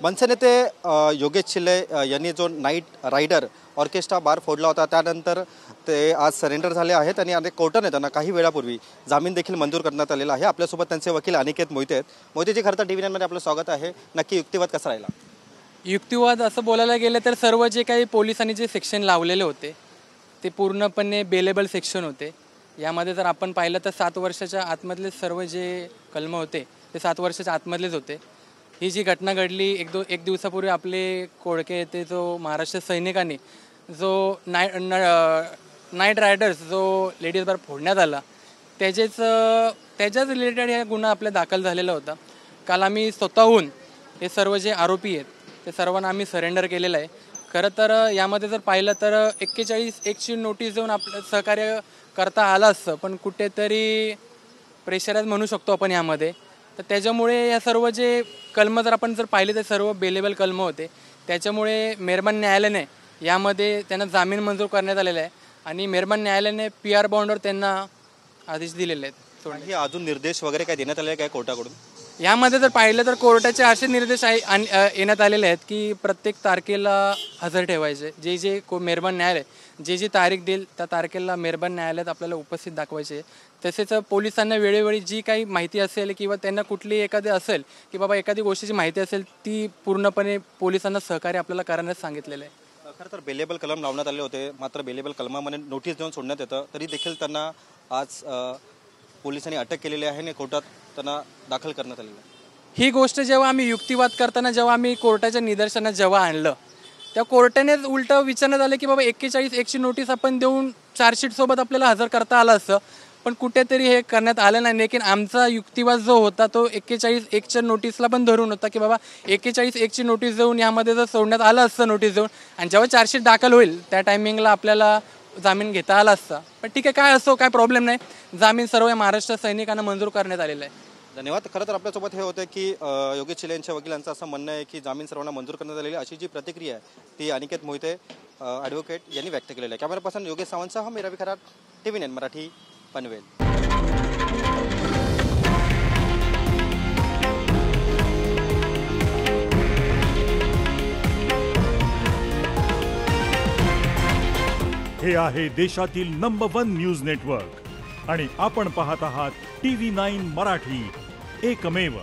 मनसे नेते योगेश चिल्ले यांनी जो नाईट रायडर ऑर्केस्ट्रा बार फोडला होता त्यानंतर ते आज सरेंडर झाले आहेत आणि अनेक कोर्टाने त्यांना काही वेळापूर्वी जामीन देखील मंजूर करण्यात आलेला आहे। आपल्यासोबत त्यांचे वकील अनिकेत मोहिते आहेत। मोहितेजी, खरं तर TV9 मध्ये आपलं स्वागत आहे। नक्की युक्तिवाद कसा राहिला? युक्तिवाद असं बोलायला गेलं तर सर्व जे काही पोलिसांनी जे सेक्शन लावलेले होते ते पूर्णपणे बेलेबल सेक्शन होते। यामध्ये जर आपण पाहिलं तर 7 वर्षाच्या आतमधले सर्व जे कलम होते ते 7 वर्षाच्या आतमधलेच होते। ही जी घटना घडली एक दिवसापूर्वी आपले कोळके येथे जो महाराष्ट्र सैनिकांनी जो नाईट रायडर्स जो लेडीज बार फोडण्यात आला त्याच्याच रिलेटेड हा गुन्हा आपला दाखल झालेला होता। काल आम्ही स्वतःहून हे सर्व जे आरोपी आहेत ते सर्वांना आम्ही सरेंडर केलेलं आहे। खरं तर यामध्ये जर पाहिलं तर 41(1) नोटीस देऊन आपलं सहकार्य करता आलं असतं, पण कुठेतरी प्रेशराईज म्हणू शकतो आपण यामध्ये। तर त्याच्यामुळे या सर्व जे कलम जर आपण पाहिले तर सर्व बेलेबल कलम होते। त्याच्यामुळे मेहरबान न्यायालयाने यामध्ये त्यांना जामीन मंजूर करण्यात आलेला आहे आणि मेहरबान न्यायालयाने PR बॉन्डवर त्यांना आदेश दिलेले आहेत। हे अजून निर्देश वगैरे काय देण्यात आले काय कोर्टाकडून? यामध्ये जर पाहिलं तर कोर्टाचे असे निर्देश येण्यात आलेले आहेत की प्रत्येक तारखेला हजर ठेवायचे। जे मेहरबान न्यायालय जी तारीख देईल त्या तारखेला मेहरबान न्यायालयात आपल्याला उपस्थित दाखवायचे। तसेच पोलिसांना वेळोवेळी जी काही माहिती असेल किंवा त्यांना कुठली एखादी असेल की बाबा एखादी गोष्टीची माहिती असेल ती पूर्णपणे पोलिसांना सहकार्य आपल्याला करण्यास सांगितलेलं आहे। खरं तर बेलेबल कलम लावण्यात आले होते, मात्र बेलेबल कलमामध्ये नोटीस देऊन सोडण्यात येतं, तरी देखील त्यांना आज पोलिसांनी अटक केलेली आहे आणि कोर्टात त्यांना दाखल करण्यात आलेलं आहे। ही गोष्ट जेव्हा आम्ही युक्तिवाद करताना जेव्हा आम्ही कोर्टाच्या निदर्शनात जेव्हा आणलं त्या कोर्टाने उलटं विचारण्यात आलं की बाबा 41(1) नोटीस आपण देऊन चार्जशीटसोबत आपल्याला हजर करता आलं असतं, पण कुठेतरी हे करण्यात आलं नाही। लेकिन आमचा युक्तिवाद जो होता तो 41(1) नोटीसला पण धरून होता की बाबा 41(1) नोटीस देऊन यामध्ये जर सोडण्यात आलं असतं नोटीस देऊन आणि जेव्हा चार्जशीट दाखल होईल त्या टायमिंगला आपल्याला जामीन घेता आला असता। पण ठीक आहे, काय असो, काय प्रॉब्लेम नाही, जामीन सर्व महाराष्ट्र सैनिकांना मंजूर करण्यात आलेला आहे। धन्यवाद। खरं तर आपल्यासोबत हे होते की योगेश चिल्ले यांच्या वकिलांचं असं म्हणणं आहे की जामीन सर्वांना मंजूर करण्यात आलेली अशी जी प्रतिक्रिया आहे ती अनिकेत मोहिते ॲडव्होकेट यांनी व्यक्त केलेली आहे। कॅमेरा पर्सन योगेश सावंतसह मी रवी खरात, TV9 मराठी, पनवेल। हे आहे देशातील नंबर 1 न्यूज नेटवर्क आणि आपण पाहत आहात TV9 मराठी, एकमेव।